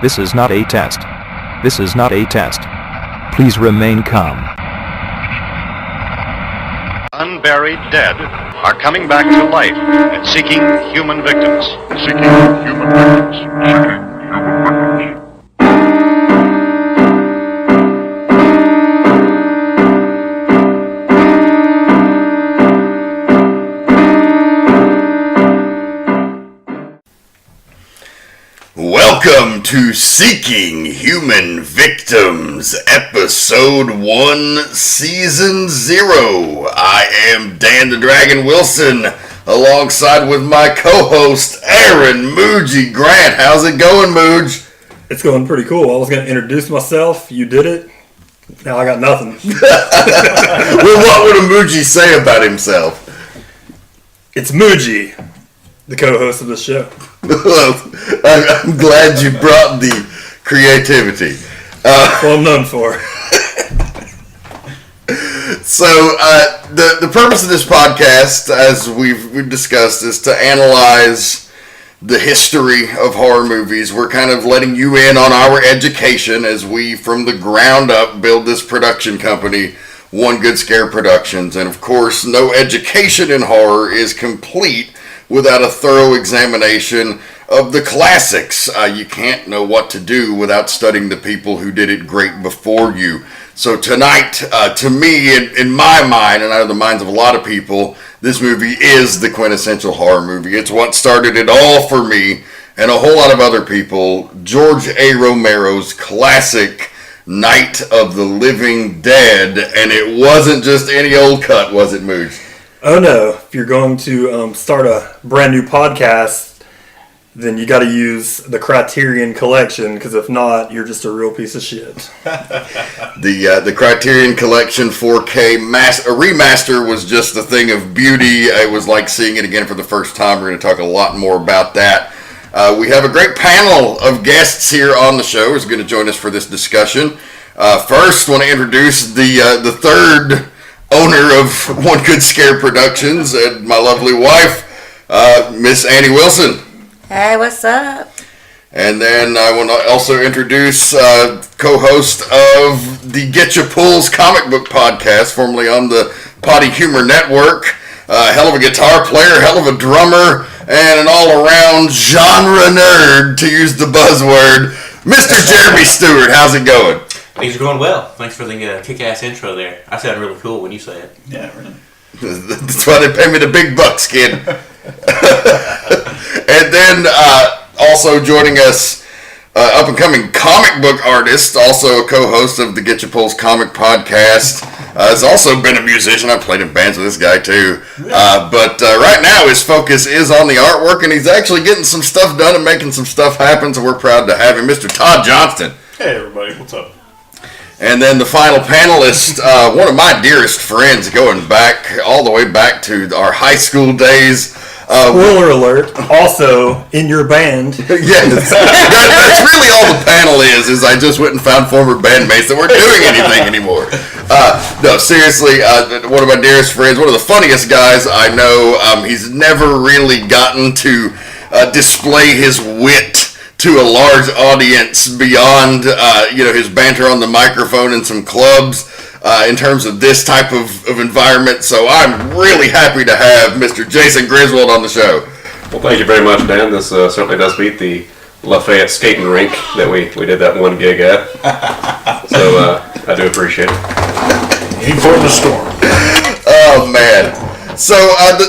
This is not a test. This is not a test. Please remain calm. Unburied dead are coming back to life and seeking human victims. Seeking human victims. Seeking human victims. Welcome to Seeking Human Victims, Episode 1, Season 0. I am Dan the Dragon Wilson, alongside with my co-host, Aaron Muji Grant. How's it going, Mooj? It's going pretty cool. I was going to introduce myself. You did it. Now I got nothing. Well, what would a Muji say about himself? It's Muji, the co-host of the show. I'm glad you brought the creativity. Well, I'm known for. So, the purpose of this podcast, as we've discussed, is to analyze the history of horror movies. We're kind of letting you in on our education as we, from the ground up, build this production company, One Good Scare Productions. And of course, no education in horror is complete without a thorough examination of the classics. You can't know what to do without studying the people who did it great before you. So tonight, to me, in my mind, and out of the minds of a lot of people, this movie is the quintessential horror movie. It's what started it all for me and a whole lot of other people. George A. Romero's classic Night of the Living Dead. And it wasn't just any old cut, was it, Mooj? Oh no, if you're going to start a brand new podcast, then you got to use the Criterion Collection, because if not, you're just a real piece of shit. The Criterion Collection 4K a remaster was just a thing of beauty. It was like seeing it again for the first time. We're going to talk a lot more about that. We have a great panel of guests here on the show who's going to join us for this discussion. First, I want to introduce the third owner of One Good Scare Productions, and my lovely wife, Miss Anni Wilson. Hey, what's up? And then I want to also introduce co-host of the Get Ya Pulls comic book podcast, formerly on the Potty Humor Network, hell of a guitar player, hell of a drummer, and an all-around genre nerd, to use the buzzword, Mr. Jeremy Stewart. How's it going? Things are going well. Thanks for the kick-ass intro there. I sound really cool when you say it. Yeah, really. That's why they pay me the big bucks, kid. And then also joining us, up-and-coming comic book artist, also a co-host of the Get Ya Pulls comic podcast, has also been a musician. I played in bands with this guy, too. But right now, his focus is on the artwork, and he's actually getting some stuff done and making some stuff happen, so we're proud to have him, Mr. Todd Johnston. Hey, everybody. What's up? And then the final panelist, one of my dearest friends, going back, all the way back to our high school days. Spoiler alert, also in your band. Yes, that's really all the panel is I just went and found former bandmates that weren't doing anything anymore. No, seriously, one of my dearest friends, one of the funniest guys I know. He's never really gotten to display his wit to a large audience beyond, his banter on the microphone in some clubs in terms of this type of environment. So I'm really happy to have Mr. Jason Griswold on the show. Well, thank you very much, Dan. This certainly does beat the Lafayette skating rink that we did that one gig at. So I do appreciate it. Aim for the storm. Oh, man. So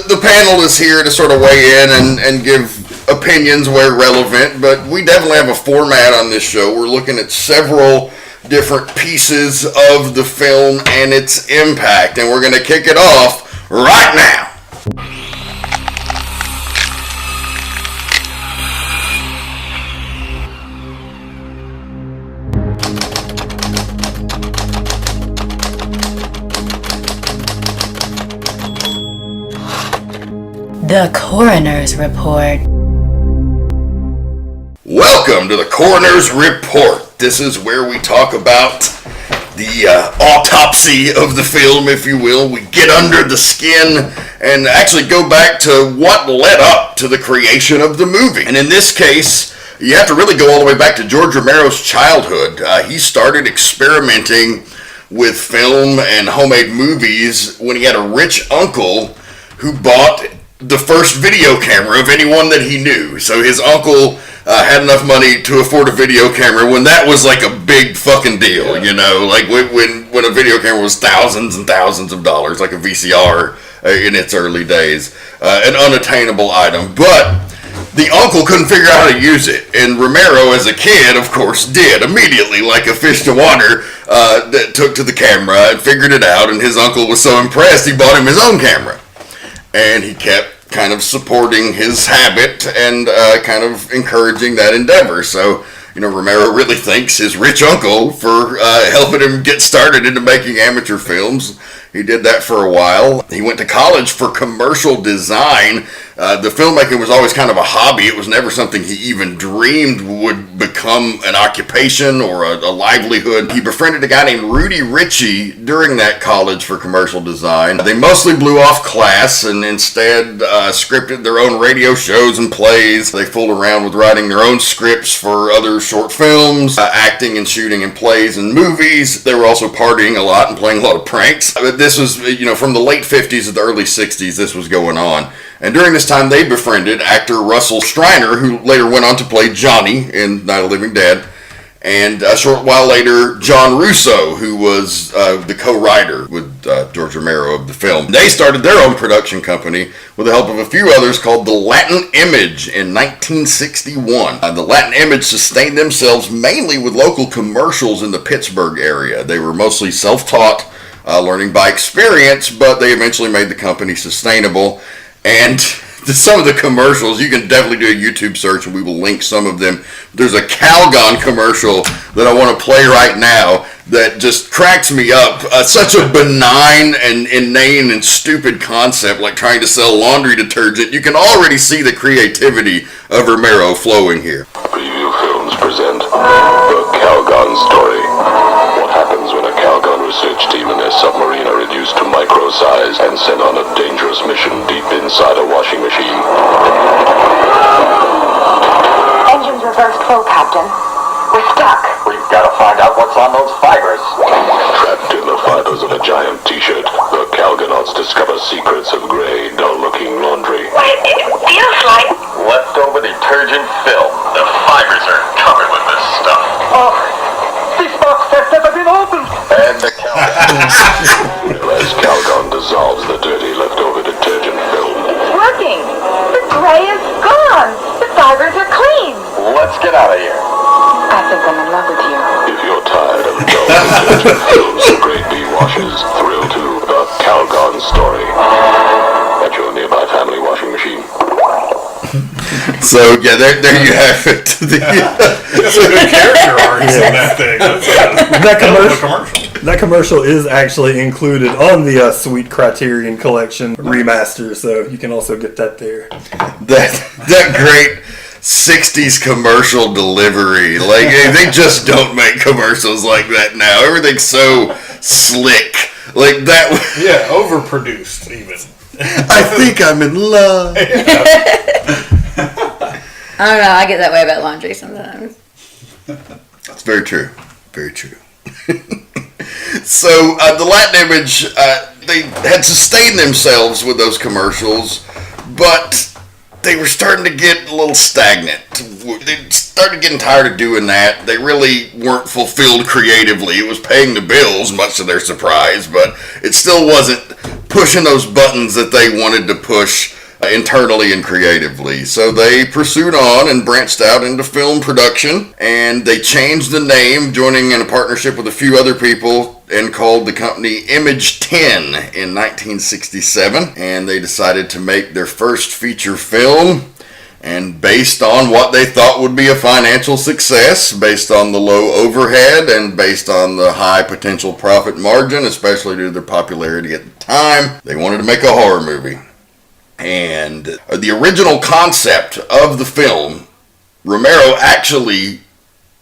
the panel is here to sort of weigh in and give opinions where relevant, but we definitely have a format on this show. We're looking at several different pieces of the film and its impact, and we're going to kick it off right now. The Coroner's Report. Welcome to the Coroner's Report. This is where we talk about the autopsy of the film, if you will. We get under the skin and actually go back to what led up to the creation of the movie. And in this case, You have to really go all the way back to George Romero's childhood. He started experimenting with film and homemade movies when he had a rich uncle who bought the first video camera of anyone that he knew. So his uncle had enough money to afford a video camera when that was like a big fucking deal, you know, like when a video camera was thousands and thousands of dollars, like a VCR in its early days, an unattainable item. But the uncle couldn't figure out how to use it, and Romero, as a kid, of course, did immediately, like a fish to water, that took to the camera and figured it out, and his uncle was so impressed he bought him his own camera. And he kept kind of supporting his habit and kind of encouraging that endeavor. So, you know, Romero really thanks his rich uncle for helping him get started into making amateur films. He did that for a while. He went to college for commercial design. The filmmaking was always kind of a hobby. It was never something he even dreamed would become an occupation or a livelihood. He befriended a guy named Rudy Ritchie during that college for commercial design. They mostly blew off class and instead scripted their own radio shows and plays. They fooled around with writing their own scripts for other short films, acting and shooting in plays and movies. They were also partying a lot and playing a lot of pranks. This was, you know, from the late 50s to the early 60s, this was going on. And during this time, they befriended actor Russell Striner, who later went on to play Johnny in Night of the Living Dead. And a short while later, John Russo, who was the co-writer with George Romero of the film. They started their own production company with the help of a few others called the Latin Image in 1961. The Latin Image sustained themselves mainly with local commercials in the Pittsburgh area. They were mostly self-taught, learning by experience, but they eventually made the company sustainable. And some of the commercials, you can definitely do a YouTube search and we will link some of them. There's a Calgon commercial that I want to play right now that just cracks me up. Such a benign and inane and stupid concept, like trying to sell laundry detergent. You can already see the creativity of Romero flowing here. Preview Films present The Calgon Story. What happens when a Calgon research team and their submarine are reduced to micro size and sent on a dangerous mission deep inside a washing machine? Engines reversed full, Captain. We're stuck. We've got to find out what's on those fibers. Trapped in the fibers of a giant t-shirt, the Calgonauts discover secrets of gray, dull-looking laundry. It feels like Leftover detergent film. The fibers are covered with this stuff. Oh, this box has never been opened. And the Calgon. As Calgon dissolves the dirty leftover detergent film. It's working. The gray is gone. The fibers are clean. Let's get out of here. I think I'm in love with you. If you're tired of dull detergent films and great bee washes, thrill to The Calgon Story at your nearby family washing machine. So yeah, there you have it. Character arcs in that thing. That commercial is actually included on the Sweet Criterion Collection remaster, so you can also get that there. That great 60s commercial delivery. Like, they just don't make commercials like that now. Everything's so slick. Like that. Yeah, overproduced even. I think I'm in love. I don't know. I get that way about laundry sometimes. It's very true. Very true. So the Latin Image, they had sustained themselves with those commercials, but they were starting to get a little stagnant. They started getting tired of doing that. They really weren't fulfilled creatively. It was paying the bills, much to their surprise, but it still wasn't pushing those buttons that they wanted to push internally and creatively. So they pursued on and branched out into film production, and they changed the name, joining in a partnership with a few other people, and called the company Image 10 in 1967. And they decided to make their first feature film, and based on what they thought would be a financial success, based on the low overhead and based on the high potential profit margin, especially due to their popularity at the time, they wanted to make a horror movie. And the original concept of the film, Romero actually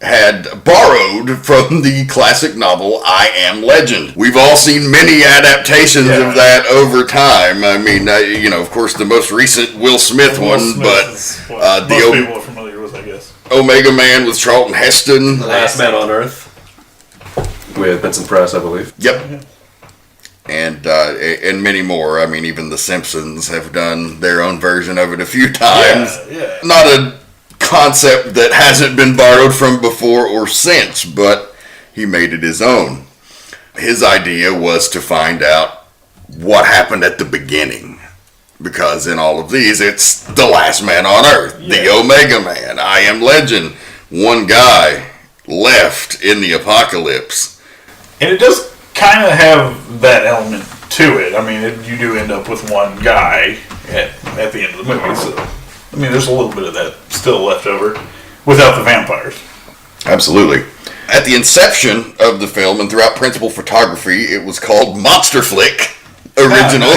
had borrowed from the classic novel I Am Legend. We've all seen many adaptations of that over time. I mean, of course, the most recent Will Smith one, but most people are familiar with, I guess. Yes. Omega Man with Charlton Heston. The Last Man on Earth. With Vincent Price, I believe. Yep. And many more. I mean, even The Simpsons have done their own version of it a few times. Yeah. Not a concept that hasn't been borrowed from before or since, but he made it his own. His idea was to find out what happened at the beginning. Because in all of these, it's the last man on Earth, the Omega Man, I Am Legend. One guy left in the apocalypse. And it does kind of have that element to it. I mean, you do end up with one guy at the end of the movie. So, I mean, there's a little bit of that still left over without the vampires. Absolutely. At the inception of the film and throughout principal photography, it was called Monster Flick original.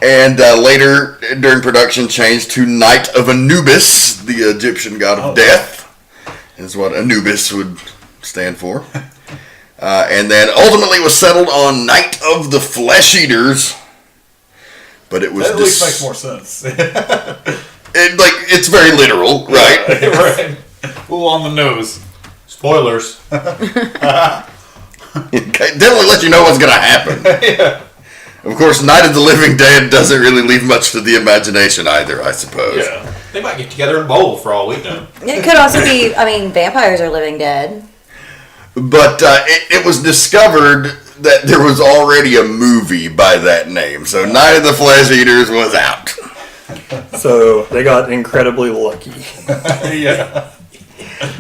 And later, during production, changed to Night of Anubis, the Egyptian god of death, is what Anubis would stand for. And then ultimately was settled on Night of the Flesh Eaters. But it was that at least makes more sense. It's very literal, right? Right. A little on the nose. Spoilers. It definitely lets you know what's going to happen. Yeah. Of course, Night of the Living Dead doesn't really leave much to the imagination either, I suppose. Yeah. They might get together and bowl for all we know. It could also be, I mean, vampires are living dead. But it was discovered that there was already a movie by that name, so Night of the Flesh Eaters was out. So they got incredibly lucky. Yeah.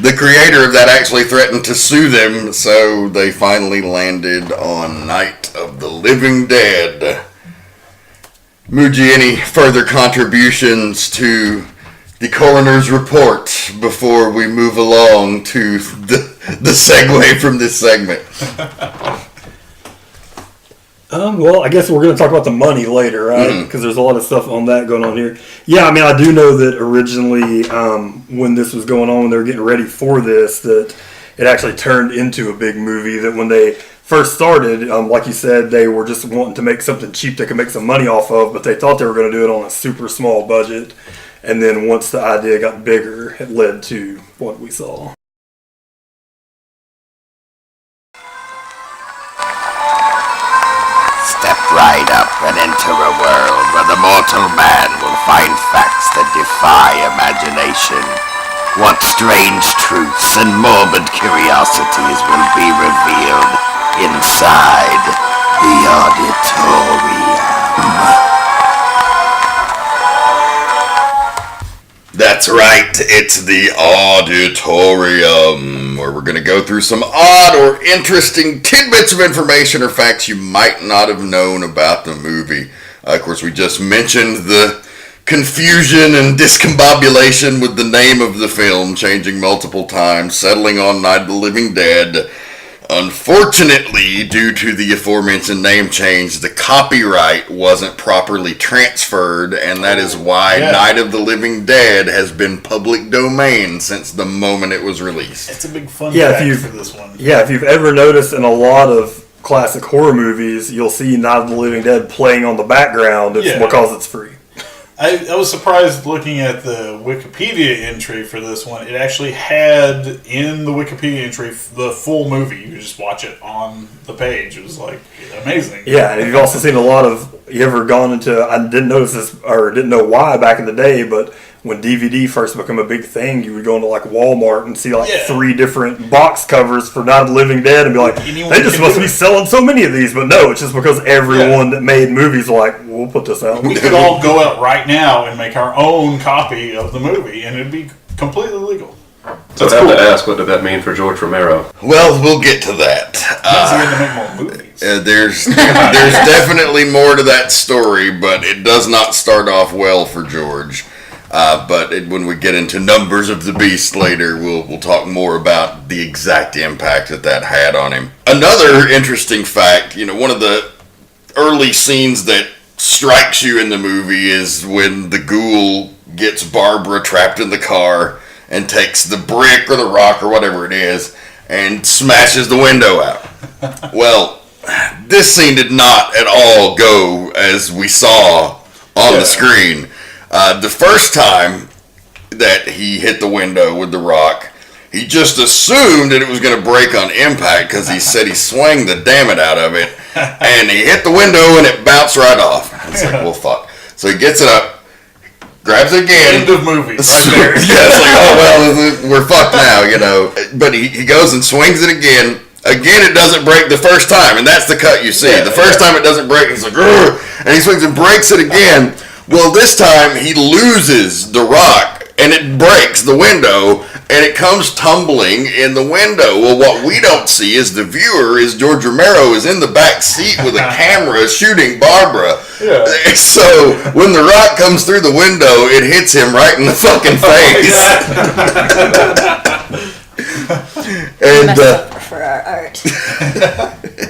The creator of that actually threatened to sue them, so they finally landed on Night of the Living Dead. Muji, any further contributions to the coroner's report before we move along to the segue from this segment? Well, I guess we're going to talk about the money later, right? Because there's a lot of stuff on that going on here. Yeah, I mean, I do know that originally when this was going on, when they were getting ready for this, that it actually turned into a big movie. That when they first started, like you said, they were just wanting to make something cheap they could make some money off of, but they thought they were going to do it on a super small budget. And then once the idea got bigger, it led to what we saw. Step right up and enter a world where the mortal man will find facts that defy imagination. What strange truths and morbid curiosities will be revealed inside the auditorium. That's right, it's the auditorium, where we're going to go through some odd or interesting tidbits of information or facts you might not have known about the movie. Of course, we just mentioned the confusion and discombobulation with the name of the film changing multiple times, settling on Night of the Living Dead. Unfortunately, due to the aforementioned name change, the copyright wasn't properly transferred, and that is why Night of the Living Dead has been public domain since the moment it was released. It's a big fun fact for this one. Yeah, if you've ever noticed in a lot of classic horror movies, you'll see Night of the Living Dead playing on the background because it's free. I was surprised looking at the Wikipedia entry for this one. It actually had in the Wikipedia entry the full movie. You could just watch it on the page. It was like amazing. Yeah, and you've also seen a lot of. You ever gone into? I didn't notice this or didn't know why back in the day, but when DVD first became a big thing, you would go into like Walmart and see like 3 different box covers for Night of the Living Dead and be like, they just must be selling so many of these. But no, it's just because everyone that made movies were like, we'll put this out. We could all go out right now and make our own copy of the movie, and it'd be completely legal. So I have to ask, what did that mean for George Romero? Well, we'll get to that. He's going to make more movies. There's definitely more to that story, but it does not start off well for George. But when we get into Numbers of the Beast later, we'll talk more about the exact impact that had on him. Another interesting fact, one of the early scenes that strikes you in the movie is when the ghoul gets Barbara trapped in the car and takes the brick or the rock or whatever it is and smashes the window out. Well, this scene did not at all go as we saw on the screen. The first time that he hit the window with the rock, he just assumed that it was going to break on impact because he said he swung the damn it out of it, and he hit the window and it bounced right off. It's like, well, fuck. So he gets it up, grabs it again. End of movie. Right there. Yeah, it's like, oh, well, we're fucked now, you know. But he goes and swings it again. Again, it doesn't break the first time, and that's the cut you see. The first time it doesn't break, he's like, "Grr," and he swings and breaks it again. Well, this time he loses the rock, and it breaks the window, and it comes tumbling in the window. Well, what we don't see as the viewer is George Romero is in the back seat with a camera shooting Barbara. Yeah. So when the rock comes through the window, it hits him right in the fucking face. And for our art.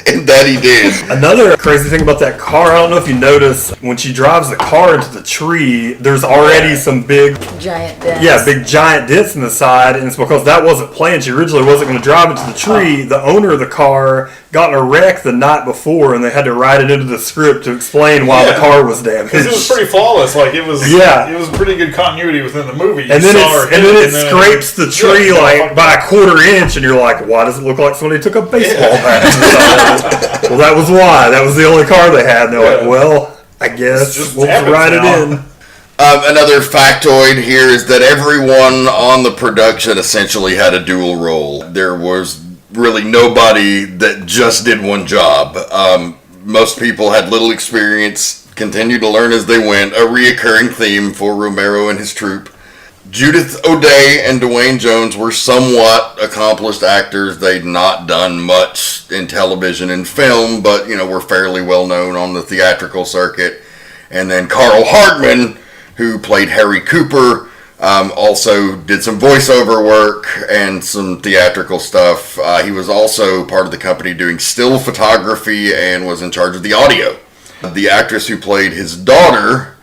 and that he did. Another crazy thing about that car, I don't know if you notice, when she drives the car into the tree, there's already some big giant dents. Yeah, big giant dents in the side, and it's because that wasn't planned. She originally wasn't going to drive into the tree. The owner of the car got in a wreck the night before, and they had to write it into the script to explain why the car was damaged. Because it was pretty flawless. Like it was pretty good continuity within the movie. And then it scrapes the tree by a quarter inch, and you're like, why does it look like somebody took a baseball bat to the side? Well, that was why. That was the only car they had. And they're like, well, I guess we'll write it in. Another factoid here is that everyone on the production essentially had a dual role. There was really nobody that just did one job. Most people had little experience, continued to learn as they went, a reoccurring theme for Romero and his troupe. Judith O'Dea and Dwayne Jones were somewhat accomplished actors. They'd not done much in television and film, but, were fairly well known on the theatrical circuit. And then Carl Hardman, who played Harry Cooper, also did some voiceover work and some theatrical stuff. He was also part of the company doing still photography and was in charge of the audio. The actress who played his daughter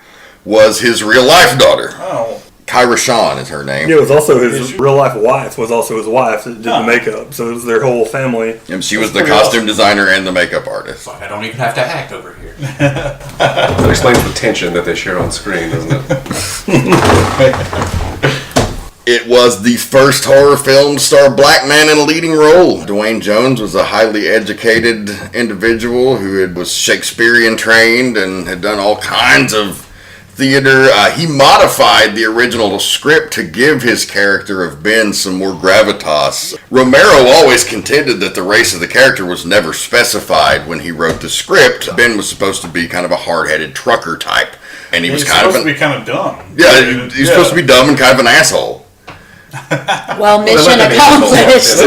was his real-life daughter. Oh. Kyra Shawn is her name. Yeah, it was also his real-life wife was also his wife that did the makeup. So it was their whole family. And she was the costume designer and the makeup artist. I don't even have to act over here. That explains the tension that they share on screen, doesn't it? It was the first horror film to star a black man in a leading role. Dwayne Jones was a highly educated individual who was Shakespearean trained and had done all kinds of theater. He modified the original script to give his character of Ben some more gravitas. Romero always contended that the race of the character was never specified when he wrote the script. Ben was supposed to be kind of a hard-headed trucker type, and he was supposed to be kind of dumb. Yeah, he's supposed to be dumb and kind of an asshole. Well, mission accomplished.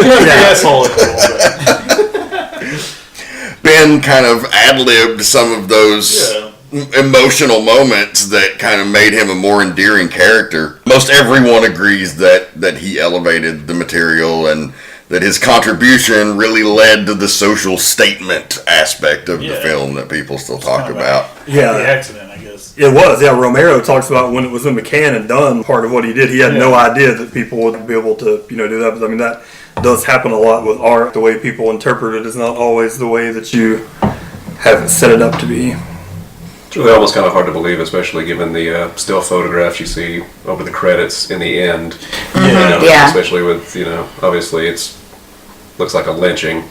Ben kind of ad-libbed some of those emotional moments that kind of made him a more endearing character. Most everyone agrees that he elevated the material and that his contribution really led to the social statement aspect of the film that people still talk about. The accident, I guess. It was, Romero talks about when it was in McCann and done, part of what he did, he had no idea that people would be able to, do that. But I mean, that does happen a lot with art. The way people interpret it is not always the way that you have set it up to be. It's really almost kind of hard to believe, especially given the still photographs you see over the credits in the end. Especially with, obviously looks like a lynching.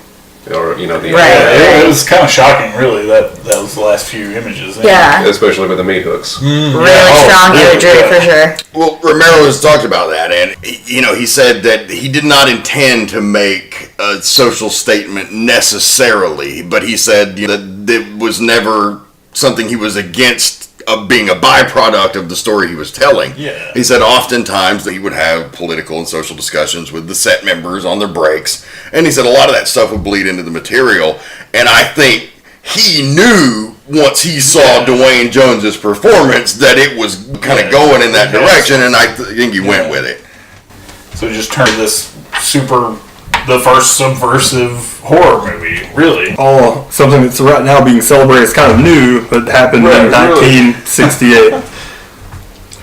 Or, it was kind of shocking, really, that was the last few images. Yeah. Especially with the meat hooks. Really strong imagery, for sure. Well, Romero has talked about that, and, he said that he did not intend to make a social statement necessarily, but he said that it was never something he was against being a byproduct of the story he was telling. Yeah. He said oftentimes that he would have political and social discussions with the set members on their breaks, and he said a lot of that stuff would bleed into the material, and I think he knew once he saw Dwayne Jones's performance that it was kind of going in that direction, and I think he went with it. So he just turned this the first subversive horror movie, really. Oh, something that's right now being celebrated is kind of new, but happened in 1968.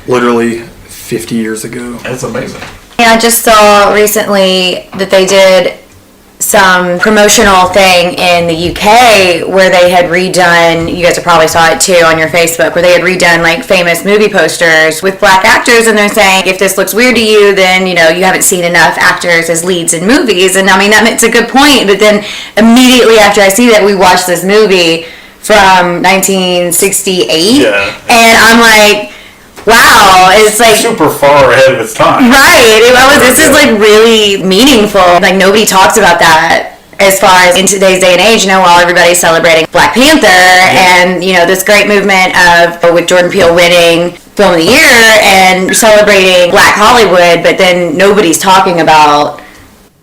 Literally 50 years ago. That's amazing. And I just saw recently that they did some promotional thing in the UK where they had redone, you guys probably saw it too on your Facebook, where they had redone like famous movie posters with black actors, and they're saying if this looks weird to you, then you haven't seen enough actors as leads in movies. And I mean, that's a good point, but then immediately after I see that, we watched this movie from 1968, and I'm like, wow, it's like super far ahead of its time. Right. This is like really meaningful. Like nobody talks about that as far as in today's day and age, while everybody's celebrating Black Panther and, this great movement with Jordan Peele winning Film of the Year and celebrating Black Hollywood, but then nobody's talking about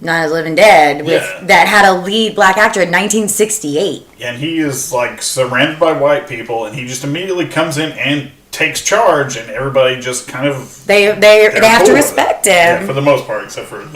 Night of the Living Dead that had a lead black actor in 1968. And he is like surrounded by white people, and he just immediately comes in and takes charge, and everybody just kind of they have to respect him. Yeah, for the most part, except for the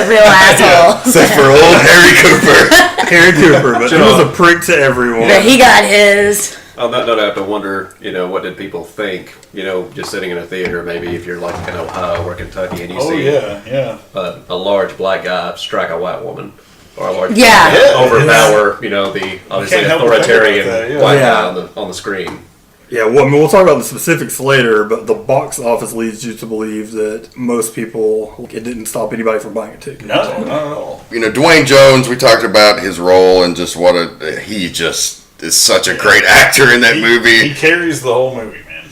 real asshole. Except for old Harry Cooper. Harry Cooper, but he was a prick to everyone. But he got his. On that note, I have to wonder, what did people think? Just sitting in a theater, maybe if you're like in Ohio or Kentucky, and you see a large black guy strike a white woman, or a large black guy overpower, the obviously authoritarian white guy on the screen. Yeah, well, we'll talk about the specifics later, but the box office leads you to believe that most people, it didn't stop anybody from buying a ticket. No, not at all. Dwayne Jones, we talked about his role and just he just is such a great actor in that movie. He carries the whole movie, man.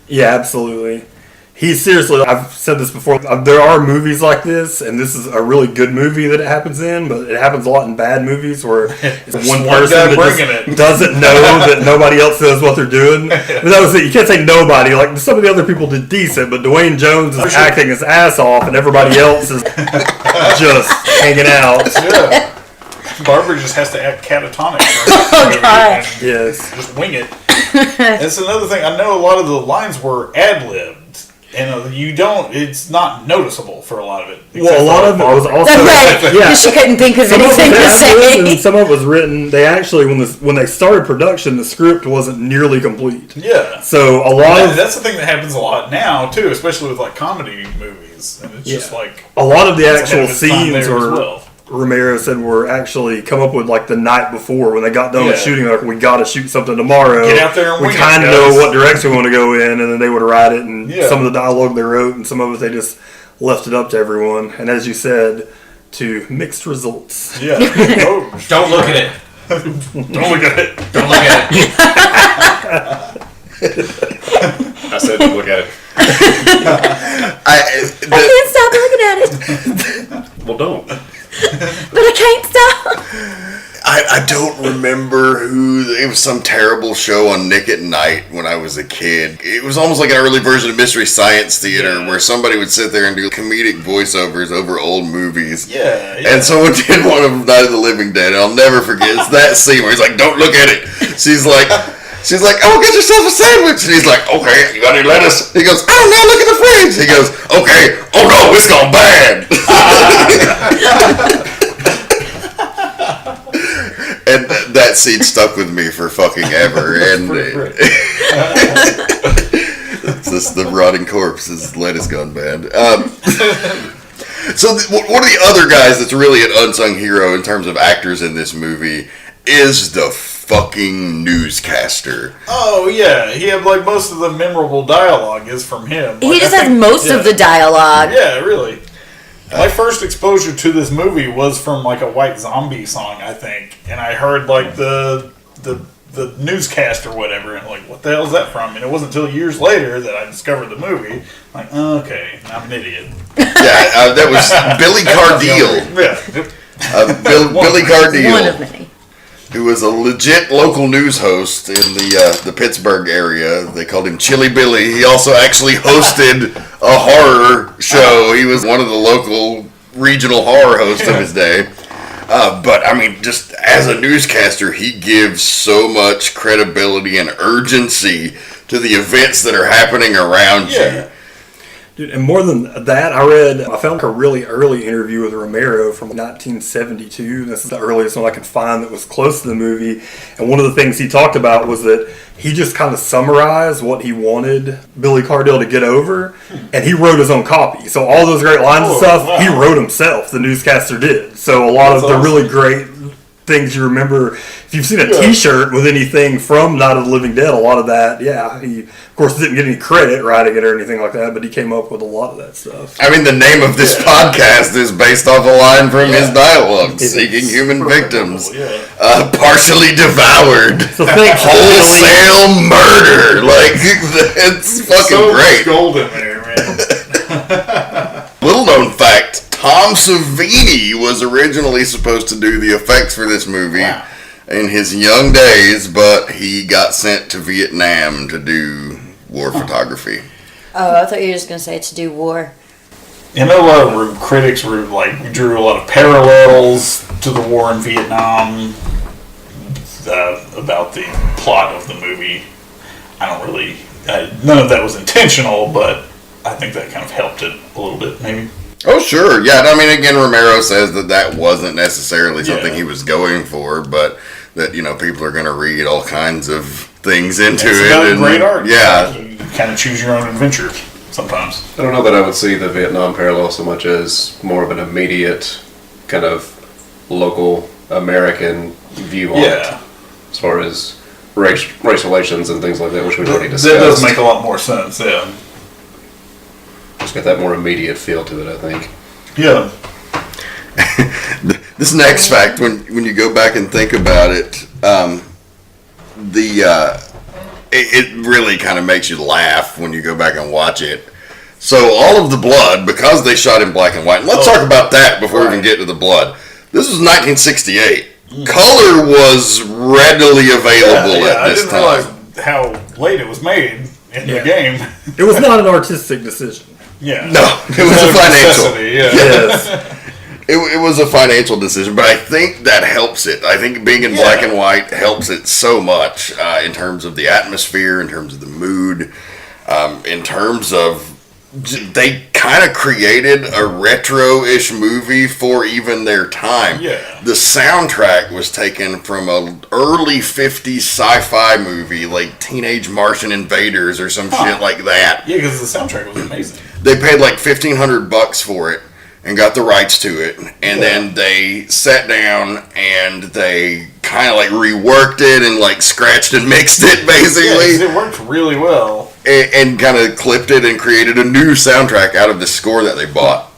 Yeah, absolutely. He's seriously, I've said this before, there are movies like this, and this is a really good movie that it happens in, but it happens a lot in bad movies where it's one person that just doesn't know that nobody else knows what they're doing. But that was it. You can't say nobody. Like, some of the other people did decent, but Dwayne Jones is acting his ass off, and everybody else is just hanging out. Yeah. Barbara just has to act catatonic. God. Yes. Just wing it. It's another thing. I know a lot of the lines were ad-libbed. And it's not noticeable for a lot of it. Well, a lot of it was also... Because she couldn't think of anything to say. And some of it was written, they actually, when they started production, the script wasn't nearly complete. Yeah. So a lot that's the thing that happens a lot now, too, especially with, like, comedy movies. And it's just like... A lot of the actual scenes Romero said were actually come up with like the night before when they got done with shooting. Like, we got to shoot something tomorrow. Get out there and we kind of know what direction we want to go in, and then they would write it. And some of the dialogue they wrote, and some of it they just left it up to everyone. And as you said, to mixed results. Yeah. Don't look at it. Don't look at it. Don't look at it. I said don't look at it. I can't stop looking at it. Well, don't. But I can't stop. I don't remember it was some terrible show on Nick at Night when I was a kid. It was almost like an early version of Mystery Science Theater where somebody would sit there and do comedic voiceovers over old movies. Yeah. And someone did one of Night of the Living Dead, and I'll never forget. It's that scene where he's like, "Don't look at it." She's like, "Oh, get yourself a sandwich." And he's like, "Okay, you got any lettuce?" He goes, "Oh, no, look at the fridge." He goes, "Okay, oh no, it's gone bad." And that scene stuck with me for fucking ever. And it's just the rotting corpse. His lettuce gone bad. So one of the other guys that's really an unsung hero in terms of actors in this movie is the fucking newscaster. Oh yeah, he had like most of the memorable dialogue is from him. He just has most of the dialogue. Yeah, really. My first exposure to this movie was from like a White Zombie song, I think, and I heard like the newscast or whatever, and like, what the hell is that from? And it wasn't until years later that I discovered the movie. Like, okay, I'm an idiot. Yeah, that was Billy Cardille. Billy Cardille. One of many. Who was a legit local news host in the Pittsburgh area. They called him Chili Billy. He also actually hosted a horror show. He was one of the local regional horror hosts of his day. But, I mean, just as a newscaster, he gives so much credibility and urgency to the events that are happening around you. Dude, and more than that, I found a really early interview with Romero from 1972. This is the earliest one I could find that was close to the movie. And one of the things he talked about was that he just kind of summarized what he wanted Billy Cardell to get over, and he wrote his own copy. So all those great lines and stuff, he wrote himself, the newscaster did. So a lot of the really great things you remember, if you've seen a t-shirt with anything from Night of the Living Dead, a lot of that, he of course didn't get any credit writing it or anything like that, but he came up with a lot of that stuff. I mean, the name of this podcast is based off a line from his dialogue, Seeking Human Victims. Partially devoured. So wholesale murder. Like, it's fucking great. Gold in there, man. Little known fact, Tom Savini was originally supposed to do the effects for this movie in his young days, but he got sent to Vietnam to do war photography. Oh, I thought you were just going to say to do war. You know, a lot of critics drew a lot of parallels to the war in Vietnam about the plot of the movie. None of that was intentional, but I think that kind of helped it a little bit, maybe. Oh, sure. Yeah, I mean, again, Romero says that wasn't necessarily something he was going for, but that, people are going to read all kinds of things into it. It's great art. Yeah. You kind of choose your own adventure sometimes. I don't know that I would see the Vietnam parallel so much as more of an immediate kind of local American view on it. As far as race relations and things like that, which we've already discussed. That does make a lot more sense, yeah. It's got that more immediate feel to it, I think. Yeah. This next fact, when you go back and think about it, it really kind of makes you laugh when you go back and watch it. So all of the blood, because they shot in black and white, and let's talk about that before we even get to the blood. This was 1968. Color was readily available at this time. I didn't realize how late it was made in the game. It was not an artistic decision. Yeah. No, it was a financial. Yes. It was a financial decision, but I think that helps it. I think being in black and white helps it so much in terms of the atmosphere, in terms of the mood, in terms of they kind of created a retro-ish movie for even their time. Yeah. The soundtrack was taken from an early 50s sci-fi movie, like Teenage Martian Invaders or some shit like that. Yeah, because the soundtrack was amazing. They paid like $1,500 for it and got the rights to it, and then they sat down and they kind of like reworked it and like scratched and mixed it basically. Yeah, it worked really well. And kind of clipped it and created a new soundtrack out of the score that they bought.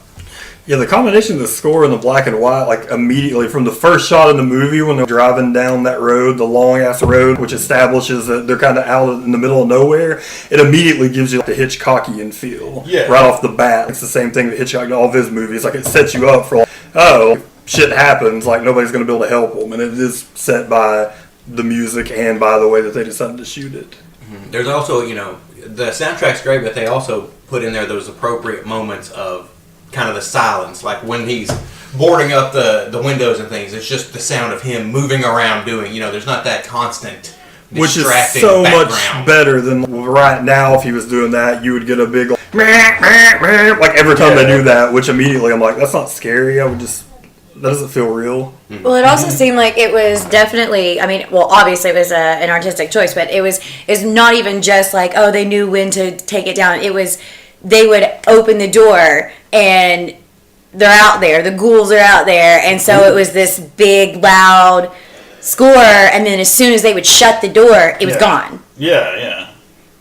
Yeah, the combination of the score and the black and white, like immediately from the first shot in the movie when they're driving down that road, the long-ass road, which establishes that they're kind of out in the middle of nowhere, it immediately gives you the Hitchcockian feel right off the bat. It's the same thing that Hitchcock did in all of his movies. Like, it sets you up for, like, oh, shit happens, like nobody's going to be able to help them. And it is set by the music and by the way that they decided to shoot it. Mm-hmm. There's also, the soundtrack's great, but they also put in there those appropriate moments of kind of the silence, like when he's boarding up the windows and things. It's just the sound of him moving around doing, there's not that constant which is distracting so background. much better than right now. If he was doing that, you would get a big like every time they do that, which immediately I'm like, that's not scary. That doesn't feel real. Well, it also seemed like it was definitely, obviously it was an artistic choice, but it's not even just like, oh, they knew when to take it down. It was, they would open the door and they're out there, the ghouls are out there, and so it was this big, loud score, and then as soon as they would shut the door, it was gone. Yeah.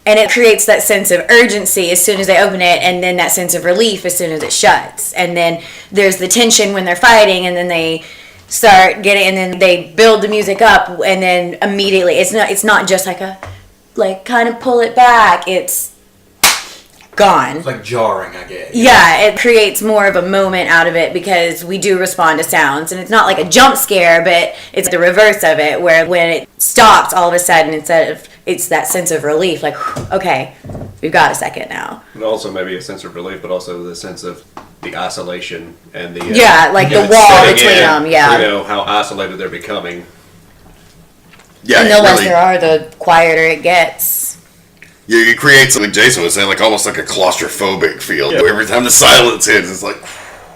And it creates that sense of urgency as soon as they open it, and then that sense of relief as soon as it shuts. And then there's the tension when they're fighting, and then they start getting, and then they build the music up, and then immediately it's not just like kind of pull it back. It's gone. It's like jarring, I guess. Yeah, it creates more of a moment out of it because we do respond to sounds, and it's not like a jump scare, but it's the reverse of it, where when it stops all of a sudden, it's that sense of relief, like, okay, we've got a second now. And also maybe a sense of relief, but also the sense of the isolation and the the wall between them. Yeah, how isolated they're becoming. Yeah, and the less there are, the quieter it gets. Yeah, it creates, like Jason was saying, like almost like a claustrophobic feel. Yeah. Every time the silence hits, it's like...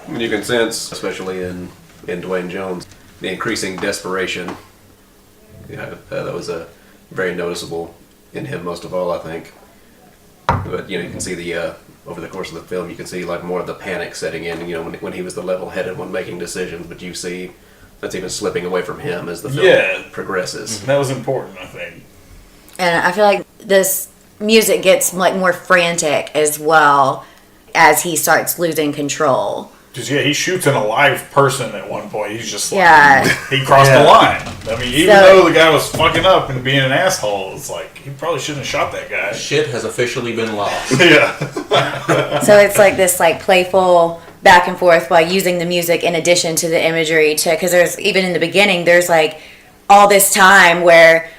You can sense, especially in Dwayne Jones, the increasing desperation. Yeah, that was very noticeable in him most of all, I think. But, you can see the... over the course of the film, you can see like more of the panic setting in, when he was the level-headed one making decisions, but you see that's even slipping away from him as the film progresses. That was important, I think. And I feel like this music gets like more frantic as well as he starts losing control. Because, he shoots an alive person at one point. He's just like, he crossed the line. I mean, even though the guy was fucking up and being an asshole, it's like, he probably shouldn't have shot that guy. Shit has officially been lost. Yeah. So it's like this like playful back and forth while using the music in addition to the imagery because there's, even in the beginning, there's like all this time where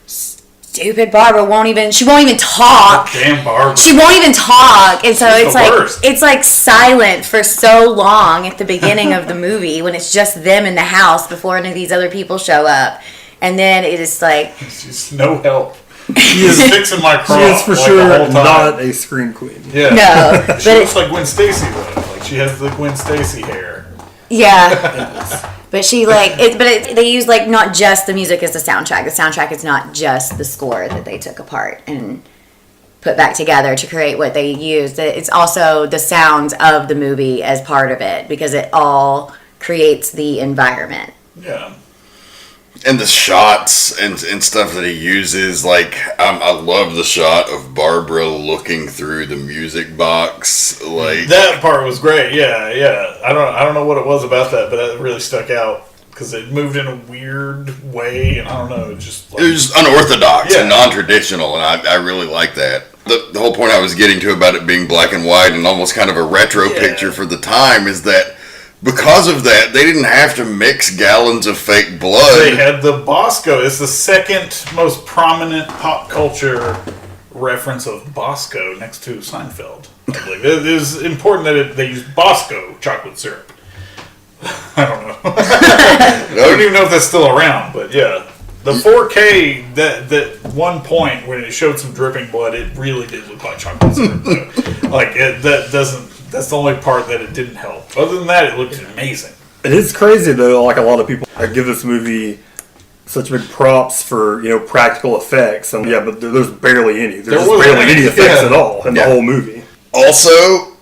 stupid Barbara won't even talk. Damn Barbara. She won't even talk. And so She's it's like silent for so long at the beginning of the movie when it's just them in the house before any of these other people show up. And then it is like she's no help. She is fixing my cross. She is for sure not a scream queen. Yeah. No. She looks like Gwen Stacy though. Like she has the Gwen Stacy hair. Yeah. But they use like not just the music as the soundtrack. The soundtrack is not just the score that they took apart and put back together to create what they used. It's also the sounds of the movie as part of it because it all creates the environment. Yeah. And the shots and stuff that he uses, like I love the shot of Barbara looking through the music box. Like that part was great. Yeah. I don't know what it was about that, but it really stuck out because it moved in a weird way, and I don't know, it was just unorthodox and non-traditional, and I really like that. The whole point I was getting to about it being black and white and almost kind of a retro picture for the time is that. Because of that, they didn't have to mix gallons of fake blood. They had the Bosco. It's the second most prominent pop culture reference of Bosco next to Seinfeld. I believe it is important that they use Bosco chocolate syrup. I don't know. I don't even know if that's still around, but yeah. The 4K, that one point when it showed some dripping blood, it really did look like chocolate syrup. That's the only part that it didn't help. Other than that, it looked amazing. It is crazy though. Like a lot of people, I give this movie such big props for practical effects, and but there's barely any. There's barely any effects at all in the whole movie. Also,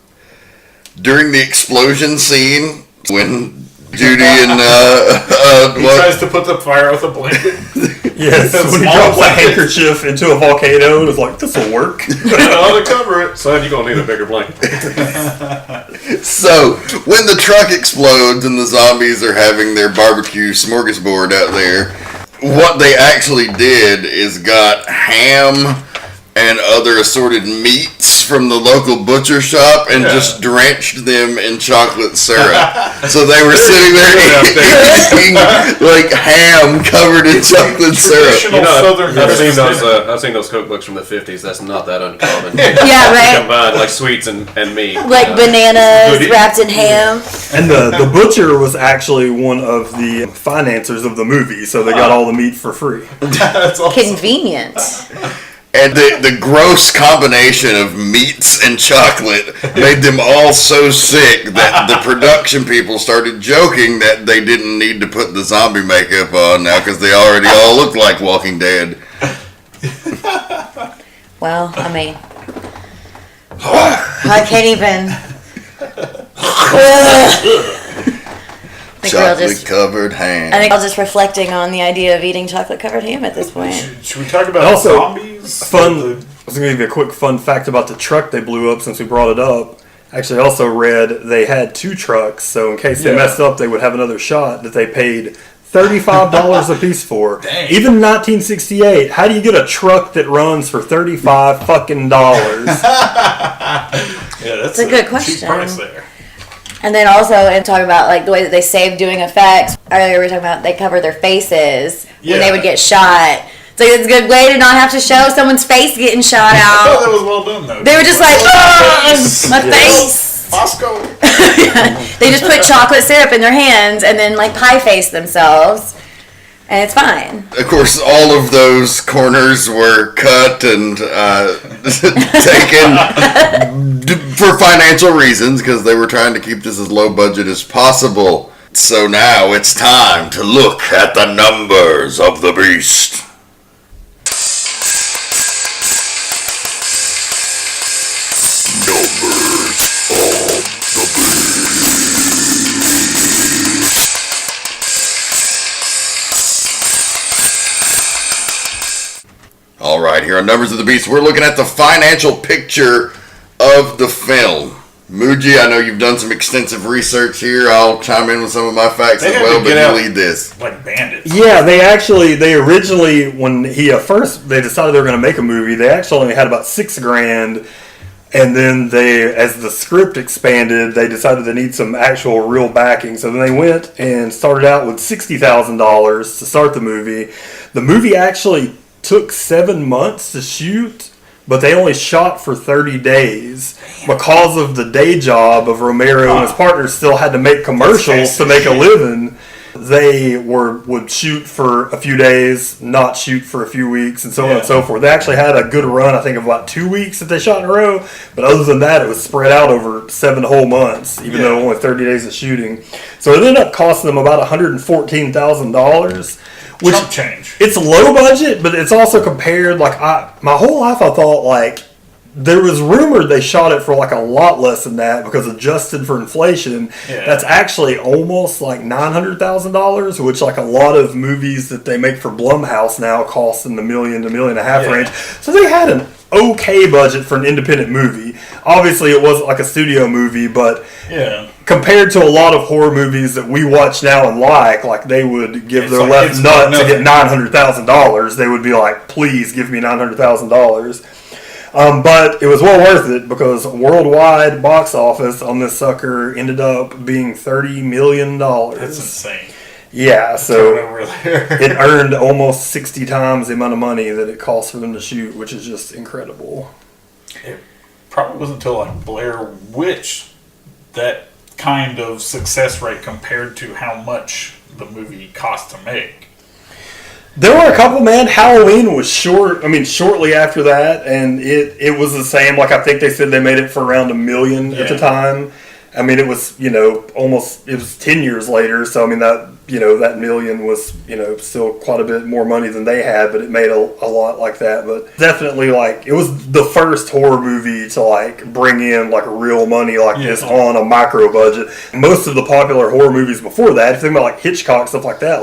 during the explosion scene when Judy and he tries to put the fire out with a blanket. Yes, when he drops a handkerchief into a volcano, and it's like, this will work. I'll cover it. Son, you're going to need a bigger blanket. So, when the truck explodes and the zombies are having their barbecue smorgasbord out there, what they actually did is got ham and other assorted meats from the local butcher shop and just drenched them in chocolate syrup. So they were sitting there eating like ham covered in chocolate syrup. I've seen those cookbooks from the 50s. That's not that uncommon. Yeah, right. Combined like sweets and meat. Like bananas wrapped in ham. And the butcher was actually one of the financiers of the movie, so they got all the meat for free. That's awesome. Convenient. And the gross combination of meats and chocolate made them all so sick that the production people started joking that they didn't need to put the zombie makeup on now because they already all looked like Walking Dead. Well, I mean, I can't even. Chocolate-covered ham. I think I was just reflecting on the idea of eating chocolate-covered ham at this point. Should we talk about zombies? I was going to give you a quick fun fact about the truck they blew up since we brought it up. Actually, I also read they had 2 trucks, so in case they messed up, they would have another shot that they paid $35 a piece for. Dang. Even 1968, how do you get a truck that runs for $35 fucking dollars? That's a good question. Cheap price there. And then also, and talk about like the way that they saved doing effects. Earlier we were talking about they cover their faces when they would get shot. So it's a good way to not have to show someone's face getting shot out. I thought that was well done though. They were just like, my face. Bosco. They just put chocolate syrup in their hands and then like pie face themselves. And it's fine. Of course, all of those corners were cut and taken for financial reasons because they were trying to keep this as low budget as possible. So now it's time to look at the numbers of the beast. All right, here on Numbers of the Beast, we're looking at the financial picture of the film. Muji, I know you've done some extensive research here. I'll chime in with some of my facts as well, but you lead this. Like bandits. Yeah, they originally, when they decided they were going to make a movie, they actually only had about $6,000. And then as the script expanded, they decided they need some actual real backing. So then they went and started out with $60,000 to start the movie. The movie actually took 7 months to shoot, but they only shot for 30 days because of the day job of Romero and his partners still had to make commercials to make a living. They would shoot for a few days, not shoot for a few weeks, and so on and so forth. They actually had a good run, I think, of about 2 weeks that they shot in a row, but other than that, it was spread out over 7 whole months, even though only 30 days of shooting. So it ended up costing them about $114,000. Which change. It's low budget, but it's also compared, my whole life I thought, there was rumored they shot it for a lot less than that because adjusted for inflation, that's actually almost $900,000, which a lot of movies that they make for Blumhouse now cost in the $1 million to $1.5 million range. So they had an okay budget for an independent movie. Obviously, it wasn't like a studio movie, but compared to a lot of horror movies that we watch now and they would give their left nut to get $900,000. They would be like, please give me $900,000. But it was well worth it because worldwide box office on this sucker ended up being $30 million. That's insane. Yeah, so it earned almost 60 times the amount of money that it cost for them to shoot, which is just incredible. It probably wasn't until Blair Witch that kind of success rate compared to how much the movie cost to make. There were a couple, man. Halloween was shortly after that, and it was the same. I think they said they made it for around $1 million at the time. It was, almost, it was 10 years later, so that $1 million was, still quite a bit more money than they had, but it made a lot like that. But definitely, it was the first horror movie to, bring in, real money this on a micro budget. Most of the popular horror movies before that, if you think about, Hitchcock, stuff like that,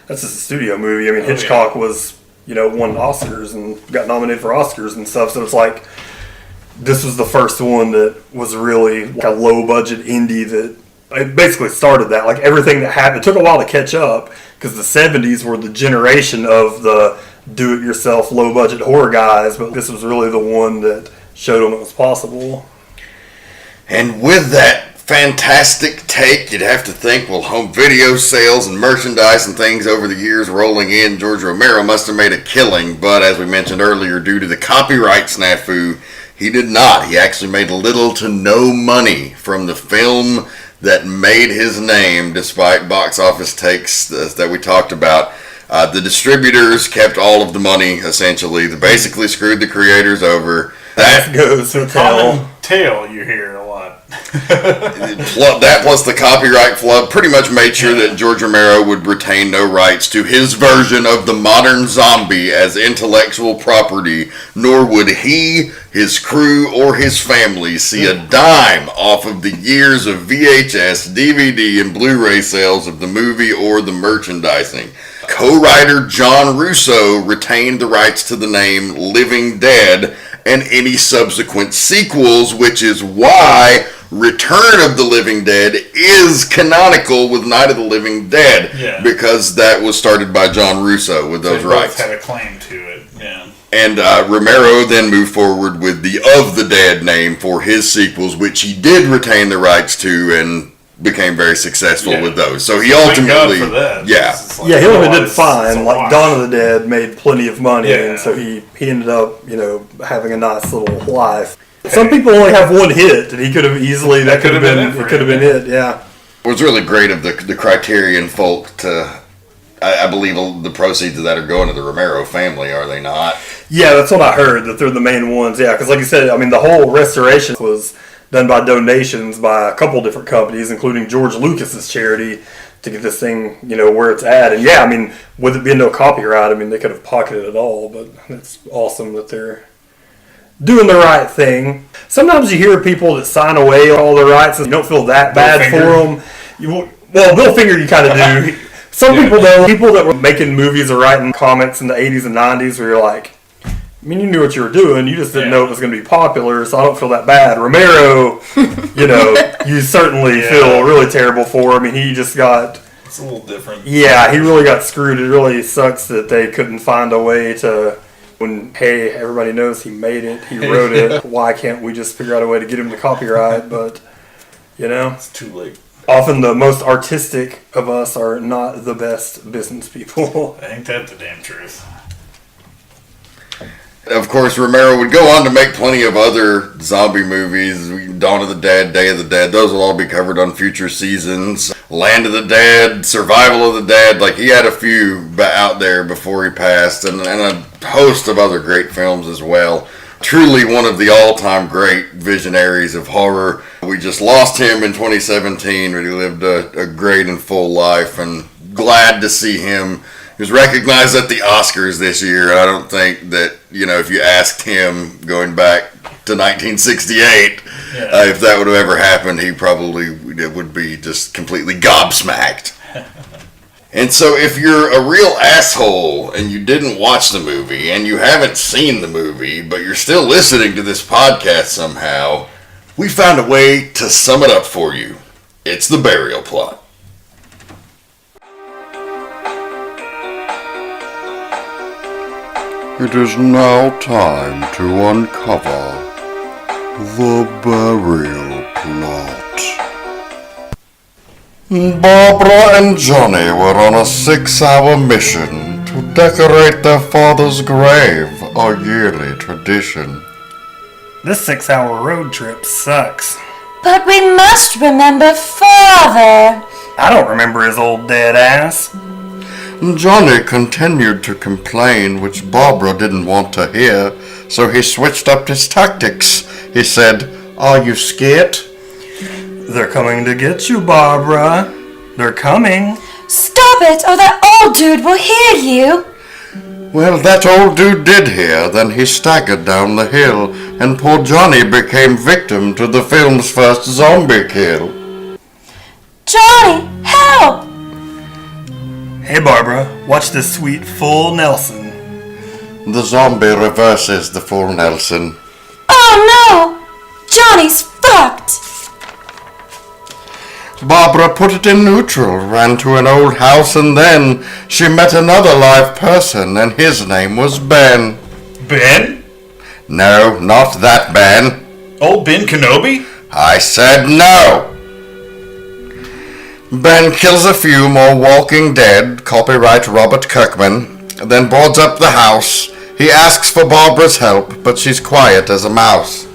that's just a studio movie. Hitchcock was, won Oscars and got nominated for Oscars and stuff. So it's this was the first one that was really a low budget indie that it basically started that. Everything that happened, it took a while to catch up because the 70s were the generation of the do-it-yourself low budget horror guys. But this was really the one that showed them it was possible. And with that fantastic take, you'd have to think, home video sales and merchandise and things over the years rolling in, George Romero must have made a killing, but as we mentioned earlier, due to the copyright snafu, he did not. He actually made little to no money from the film that made his name, despite box office takes that we talked about. The distributors kept all of the money, essentially. They basically screwed the creators over. That goes to common tale you hear a lot. That plus the copyright flood pretty much made sure that George Romero would retain no rights to his version of the modern zombie as intellectual property, nor would he, his crew, or his family see a dime off of the years of VHS, DVD, and Blu-ray sales of the movie or the merchandising. Co-writer John Russo retained the rights to the name Living Dead and any subsequent sequels, which is why Return of the Living Dead is canonical with Night of the Living Dead, because that was started by John Russo with those rights. Had a claim to it, And Romero then moved forward with the Of the Dead name for his sequels, which he did retain the rights to and became very successful with those. So he ultimately, he only did fine. Dawn of the Dead made plenty of money, and so he ended up, having a nice little life. Some people only have one hit, and he could have easily it could have been it. Yeah, it was really great of the Criterion folk to I believe the proceeds of that are going to the Romero family, are they not? Yeah, that's what I heard, that they're the main ones. Yeah, because like you said, I mean, the whole restoration was done by donations by a couple different companies, including George Lucas's charity, to get this thing, where it's at. And yeah, I mean, with it being no copyright, I mean, they could have pocketed it all, but it's awesome that they're doing the right thing. Sometimes you hear people that sign away all their rights and you don't feel that bad for them. Well, Bill Finger, you kind of do. Some people, though, people that were making movies or writing comics in the 80s and 90s, where you're like, I mean, you knew what you were doing, you just didn't know it was going to be popular, so I don't feel that bad. Romero, you certainly feel really terrible for. I mean, he just got... It's a little different. Yeah, he really got screwed. It really sucks that they couldn't find a way to... When, hey, everybody knows he made it, he wrote it, why can't we just figure out a way to get him the copyright? But, It's too late. Often the most artistic of us are not the best business people. Ain't that the damn truth? Of course, Romero would go on to make plenty of other zombie movies. Dawn of the Dead, Day of the Dead. Those will all be covered on future seasons. Land of the Dead, Survival of the Dead. Like, he had a few out there before he passed. And a host of other great films as well. Truly one of the all-time great visionaries of horror. We just lost him in 2017, but he lived a great and full life, and glad to see him. He was recognized at the Oscars this year. I don't think that, if you asked him going back to 1968, if that would have ever happened, he probably would be just completely gobsmacked. And so if you're a real asshole and you didn't watch the movie and you haven't seen the movie, but you're still listening to this podcast somehow, we found a way to sum it up for you. It's the burial plot. It is now time to uncover the burial plot. Barbara and Johnny were on a 6-hour mission to decorate their father's grave, a yearly tradition. This 6-hour road trip sucks. But we must remember Father. I don't remember his old dead ass. Johnny continued to complain, which Barbara didn't want to hear, so he switched up his tactics. He said, "Are you scared?" They're coming to get you, Barbara. They're coming. Stop it, or that old dude will hear you. Well, that old dude did hear. Then he staggered down the hill, and poor Johnny became victim to the film's first zombie kill. Johnny, help! Hey, Barbara, watch this sweet full Nelson. The zombie reverses the full Nelson. Oh no! Johnny's fucked! Barbara put it in neutral, ran to an old house, and then she met another live person, and his name was Ben. Ben? No, not that Ben. Old Ben Kenobi? I said no. Ben kills a few more Walking Dead, copyright Robert Kirkman, then boards up the house. He asks for Barbara's help, but she's quiet as a mouse.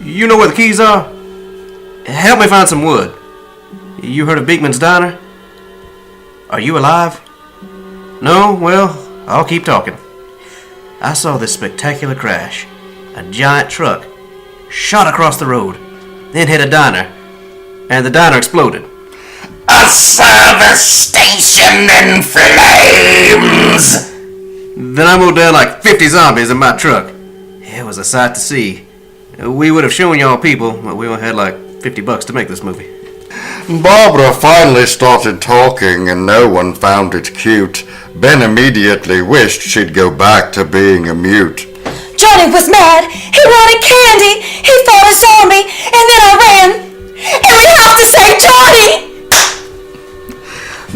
You know where the keys are? Help me find some wood. You heard of Beekman's Diner? Are you alive? No? Well, I'll keep talking. I saw this spectacular crash. A giant truck shot across the road, then hit a diner, and the diner exploded. A service station in flames! Then I mowed down like 50 zombies in my truck. It was a sight to see. We would have shown y'all people, but we only had like $50 to make this movie. Barbara finally started talking, and no one found it cute. Ben immediately wished she'd go back to being a mute. Johnny was mad. He wanted candy. He fought a zombie, and then I ran. And we have to save Johnny!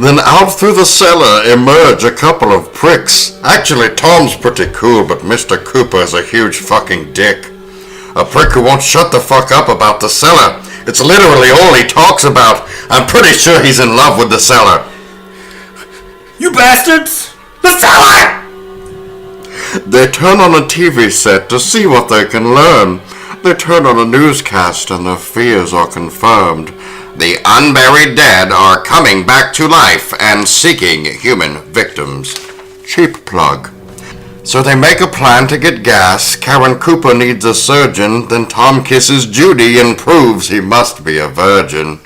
Then out through the cellar emerge a couple of pricks. Actually, Tom's pretty cool, but Mr. Cooper's a huge fucking dick. A prick who won't shut the fuck up about the cellar. It's literally all he talks about. I'm pretty sure he's in love with the cellar. You bastards! The cellar! They turn on a TV set to see what they can learn. They turn on a newscast and their fears are confirmed. The unburied dead are coming back to life and seeking human victims. Cheap plug. So they make a plan to get gas. Karen Cooper needs a surgeon. Then Tom kisses Judy and proves he must be a virgin.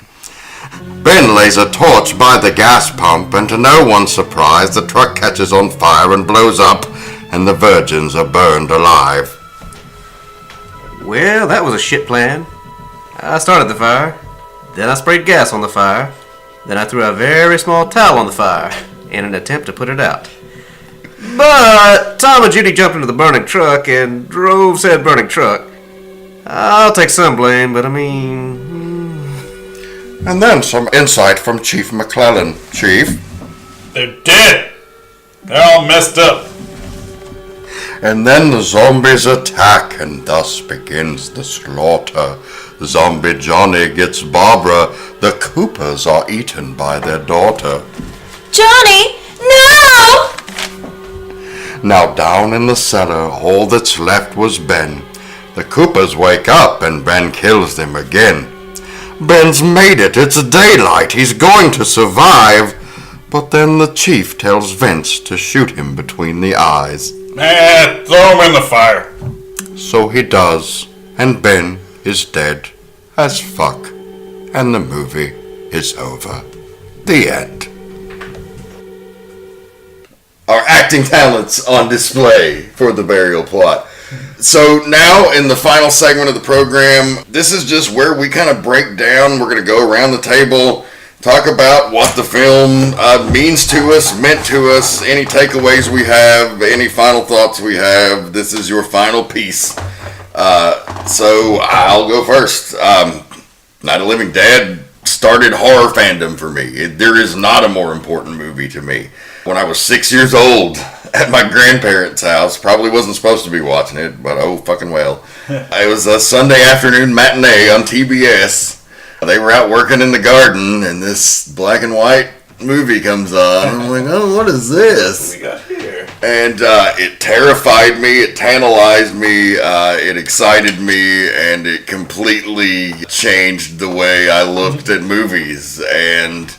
Ben lays a torch by the gas pump, and to no one's surprise, the truck catches on fire and blows up, and the virgins are burned alive. Well, that was a shit plan. I started the fire. Then I sprayed gas on the fire. Then I threw a very small towel on the fire in an attempt to put it out. But Tom and Judy jumped into the burning truck and drove said burning truck. I'll take some blame, but I mean... And then some insight from Chief McClellan. Chief? They're dead. They're all messed up. And then the zombies attack, and thus begins the slaughter. Zombie Johnny gets Barbara. The Coopers are eaten by their daughter. Johnny, no! Now down in the cellar, all that's left was Ben. The Coopers wake up, and Ben kills them again. Ben's made it. It's daylight. He's going to survive. But then the chief tells Vince to shoot him between the eyes. Throw him in the fire. So he does, and Ben is dead as fuck, and the movie is over. The end. Our acting talents on display for the burial plot. So now in the final segment of the program, this is just where we kind of break down. We're going to go around the table, talk about what the film means to us, meant to us, any takeaways we have, any final thoughts we have. This is your final piece. So I'll go first. Night of the Living Dead started horror fandom for me. There is not a more important movie to me. When I was 6 years old at my grandparents' house, probably wasn't supposed to be watching it, but oh fucking well. It was a Sunday afternoon matinee on TBS. They were out working in the garden, and this black and white movie comes on. I'm like, oh, what is this? What we got here? And it terrified me, it tantalized me, it excited me, and it completely changed the way I looked at movies. And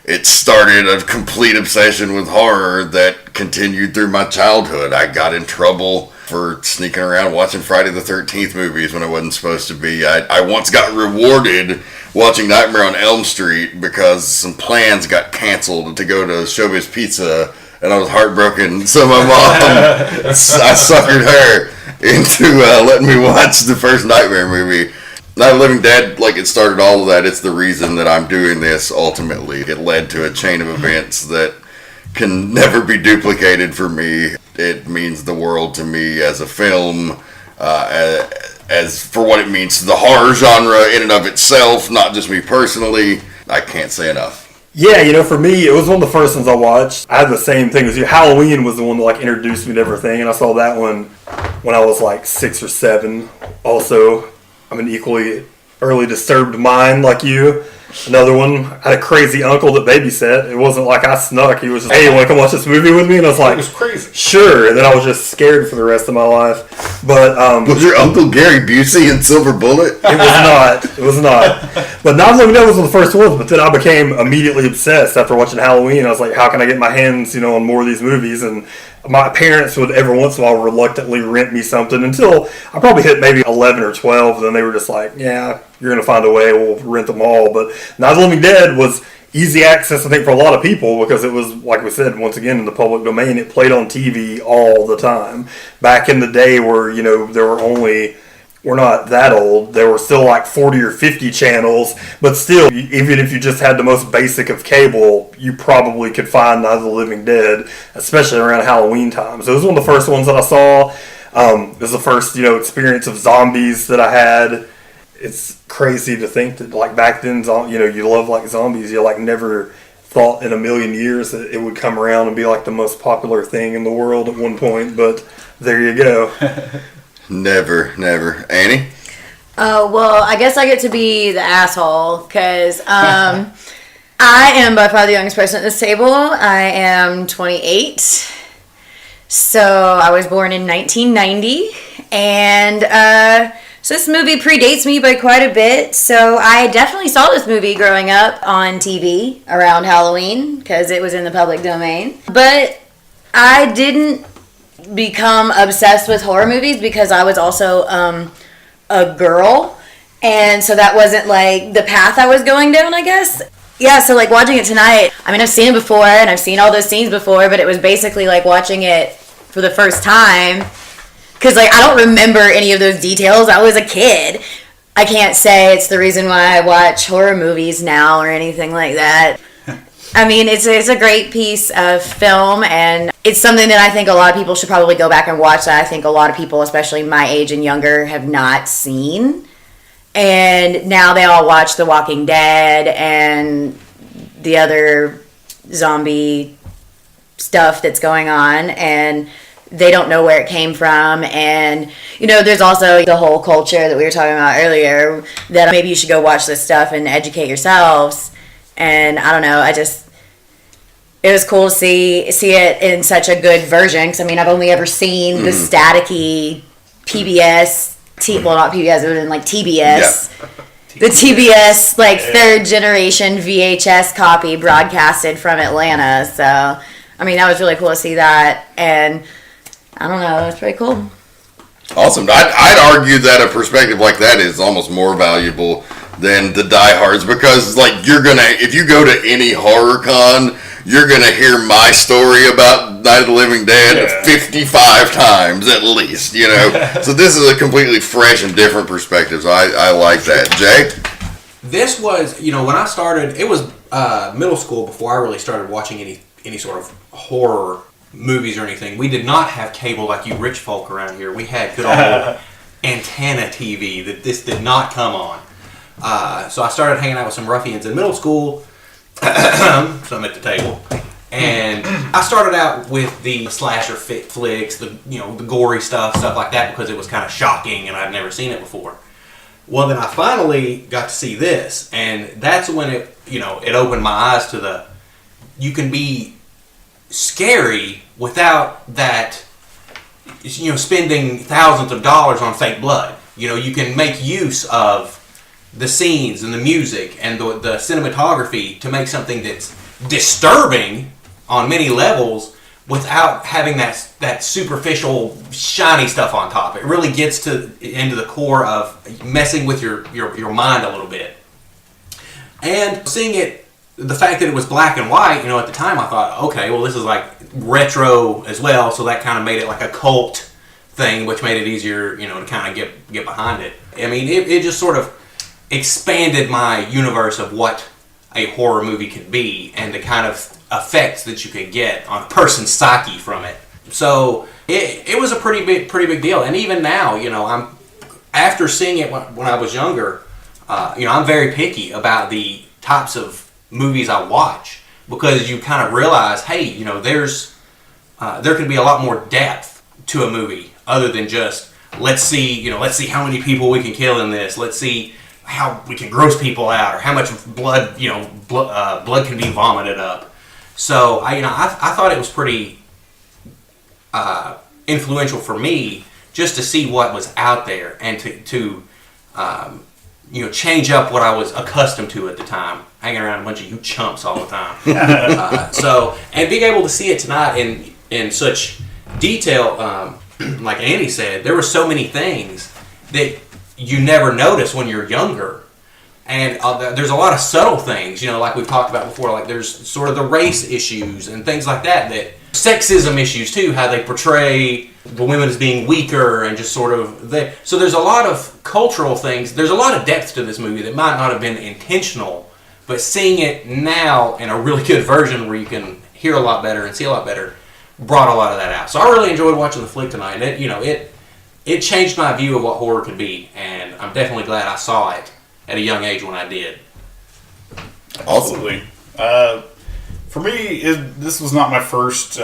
it started a complete obsession with horror that continued through my childhood. I got in trouble for sneaking around watching Friday the 13th movies when I wasn't supposed to be. I once got rewarded watching Nightmare on Elm Street because some plans got canceled to go to Showbiz Pizza, and I was heartbroken. So my mom, I suckered her into letting me watch the first Nightmare movie. Night of the Living Dead, like, it started all of that. It's the reason that I'm doing this, ultimately. It led to a chain of events that can never be duplicated for me. It means the world to me as a film, as for what it means to the horror genre in and of itself, not just me personally. I can't say enough. Yeah, you know, for me, it was one of the first ones I watched. I had the same thing as you. Halloween was the one that, like, introduced me to everything, and I saw that one when I was, like, 6 or 7. Also, I'm an equally early disturbed mind like you. Another one, I had a crazy uncle that babysat. It wasn't like I snuck. He was just, hey, you want to come watch this movie with me? And I was like, it was crazy. Sure. And then I was just scared for the rest of my life. But was your uncle Gary Busey in Silver Bullet? It was not. But Night of the Living Dead was one of the first ones. But then I became immediately obsessed after watching Halloween. I was like, how can I get my hands, on more of these movies? And my parents would every once in a while reluctantly rent me something until I probably hit maybe 11 or 12. Then they were just like, yeah, you're going to find a way. We'll rent them all. But Night of the Living Dead was easy access, I think, for a lot of people because it was, like we said, once again, in the public domain. It played on TV all the time. Back in the day where, there were only... We're not that old. There were still like 40 or 50 channels, but still, even if you just had the most basic of cable, you probably could find Night of the Living Dead, especially around Halloween time. So it was one of the first ones that I saw. It was the first, experience of zombies that I had. It's crazy to think that, like, back then, you love, like, zombies. You, like, never thought in a million years that it would come around and be, like, the most popular thing in the world at one point, but there you go. Never. Annie? Well, I guess I get to be the asshole because I am by far the youngest person at this table. I am 28. So I was born in 1990. And So this movie predates me by quite a bit. So I definitely saw this movie growing up on TV around Halloween because it was in the public domain. But I didn't become obsessed with horror movies because I was also a girl. And so that wasn't like the path I was going down, I guess. Yeah, so like watching it tonight, I mean, I've seen it before and I've seen all those scenes before, but it was basically like watching it for the first time. Because, like, I don't remember any of those details. I was a kid. I can't say it's the reason why I watch horror movies now or anything like that. I mean, it's a great piece of film, and it's something that I think a lot of people should probably go back and watch that I think a lot of people, especially my age and younger, have not seen. And now they all watch The Walking Dead and the other zombie stuff that's going on, and they don't know where it came from. And, you know, there's also the whole culture that we were talking about earlier that maybe you should go watch this stuff and educate yourselves. And I don't know, it was cool to see it in such a good version. Because, I mean, I've only ever seen the staticky PBS, well, not PBS, it would have been like TBS. Yeah. The TBS, like, third generation VHS copy broadcasted from Atlanta. So, I mean, that was really cool to see that. And I don't know, it's pretty cool. Awesome. I'd argue that a perspective like that is almost more valuable than the diehards, because like if you go to any horror con, you're gonna hear my story about Night of the Living Dead 55 times at least, you know. So this is a completely fresh and different perspective. So I like that. Jay? This was, you know, when I started, it was middle school before I really started watching any sort of horror movies or anything. We did not have cable like you rich folk around here. We had good old antenna TV that this did not come on. So I started hanging out with some ruffians in middle school. Some at the table. And I started out with the slasher flicks, the gory stuff like that, because it was kind of shocking and I'd never seen it before. Well, then I finally got to see this, and that's when it opened my eyes to you can be scary without that, spending thousands of dollars on fake blood. You can make use of the scenes and the music and the cinematography to make something that's disturbing on many levels without having that superficial shiny stuff on top. It really gets into the core of messing with your mind a little bit. And seeing it, the fact that it was black and white, at the time I thought, okay, well, this is like retro as well, so that kind of made it like a cult thing, which made it easier, to kind of get behind it. I mean, it just sort of expanded my universe of what a horror movie could be and the kind of effects that you could get on a person's psyche from it. So it was a pretty big deal. And even now, I'm after seeing it when I was younger, I'm very picky about the types of movies I watch, because you kind of realize, hey, there can be a lot more depth to a movie other than just let's see how many people we can kill in this. Let's see how we can gross people out, or how much blood blood can be vomited up. So I thought it was pretty influential for me just to see what was out there and to change up what I was accustomed to at the time, hanging around a bunch of you chumps all the time. And being able to see it tonight in such detail, like Annie said, there were so many things that you never notice when you're younger. And there's a lot of subtle things, like we've talked about before, like there's sort of the race issues and things like that sexism issues too, how they portray the women as being weaker and just sort of so there's a lot of cultural things. There's a lot of depth to this movie that might not have been intentional, but seeing it now in a really good version where you can hear a lot better and see a lot better brought a lot of that out. So I really enjoyed watching the flick tonight, and it changed my view of what horror could be, and I'm definitely glad I saw it at a young age when I did. Absolutely. For me, this was not my first,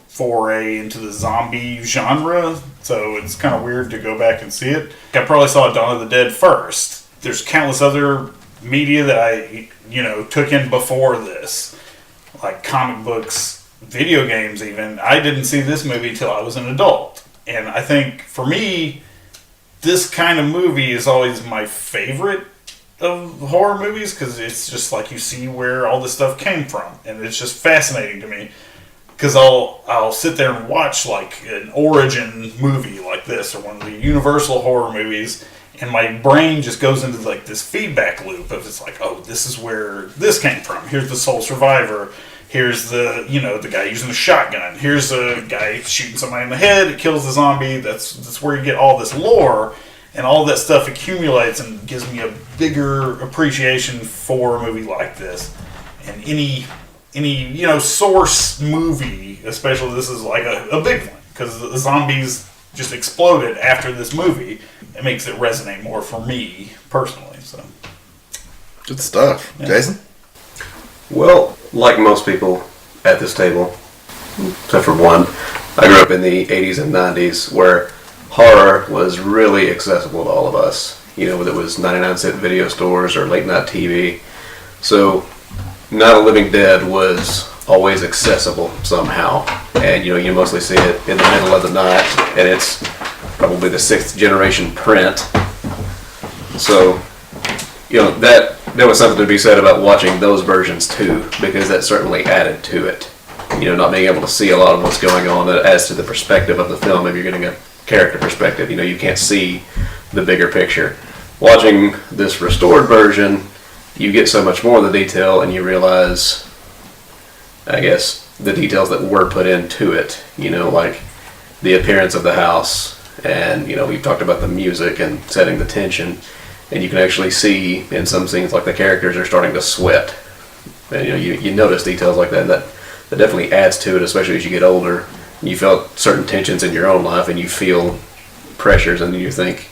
foray into the zombie genre, so it's kind of weird to go back and see it. I probably saw Dawn of the Dead first. There's countless other media that I, took in before this, like comic books, video games even. I didn't see this movie till I was an adult. And I think, for me, this kind of movie is always my favorite of horror movies because it's just like you see where all this stuff came from, and it's just fascinating to me because I'll sit there and watch like an origin movie like this or one of the Universal horror movies, and my brain just goes into like this feedback loop of it's like, oh, this is where this came from. Here's the sole survivor. Here's the guy using a shotgun. Here's a guy shooting somebody in the head. It kills the zombie. That's where you get all this lore. And all that stuff accumulates and gives me a bigger appreciation for a movie like this. And any source movie, especially this is like a big one, because the zombies just exploded after this movie. It makes it resonate more for me personally. So good stuff. Yeah. Jason? Well, like most people at this table, except for one, I grew up in the 80s and 90s where horror was really accessible to all of us. Whether it was 99-cent video stores or late night TV. So, Night of the Living Dead was always accessible somehow. And, you mostly see it in the middle of the night, and it's probably the 6th generation print. So, there was something to be said about watching those versions too, because that certainly added to it. Not being able to see a lot of what's going on, that adds to the perspective of the film if you're getting a character perspective. You can't see the bigger picture. Watching this restored version, you get so much more of the detail, and you realize, I guess, the details that were put into it. Like the appearance of the house, and we've talked about the music and setting the tension, and you can actually see in some scenes like the characters are starting to sweat, and you notice details like that. That definitely adds to it, especially as you get older. You felt certain tensions in your own life, and you feel pressures, and you think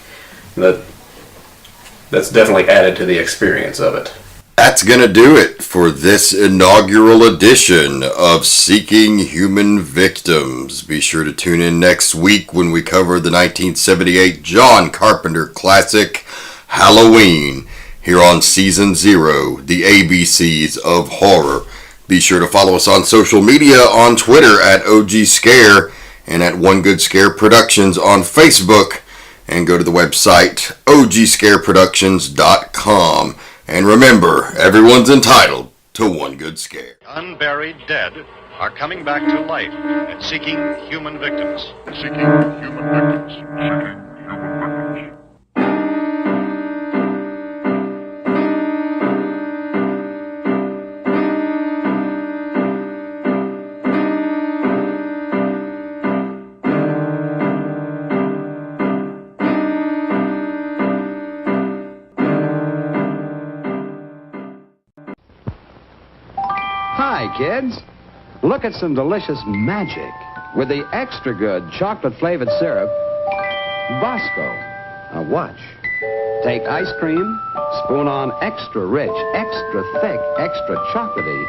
that's definitely added to the experience of it. That's going to do it for this inaugural edition of Seeking Human Victims. Be sure to tune in next week when we cover the 1978 John Carpenter classic, Halloween, here on Season 0, the ABCs of Horror. Be sure to follow us on social media on Twitter at OG Scare and at One Good Scare Productions on Facebook. And go to the website ogscareproductions.com. And remember, everyone's entitled to one good scare. Unburied dead are coming back to life and seeking human victims. Seeking human victims. Seeking human victims. Hi, kids. Look at some delicious magic with the extra good chocolate-flavored syrup, Bosco. Now watch. Take ice cream, spoon on extra rich, extra thick, extra chocolatey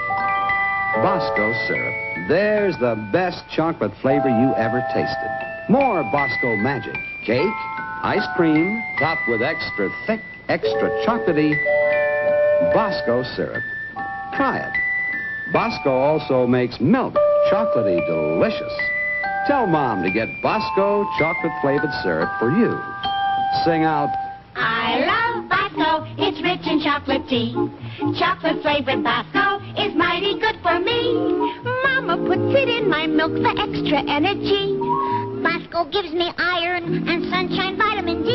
Bosco syrup. There's the best chocolate flavor you ever tasted. More Bosco magic. Cake, ice cream, topped with extra thick, extra chocolatey Bosco syrup. Try it. Bosco also makes milk chocolatey delicious. Tell Mom to get Bosco chocolate-flavored syrup for you. Sing out, I love Bosco. It's rich in chocolate tea. Chocolate-flavored Bosco is mighty good for me. Mama puts it in my milk for extra energy. Bosco gives me iron and sunshine vitamin D.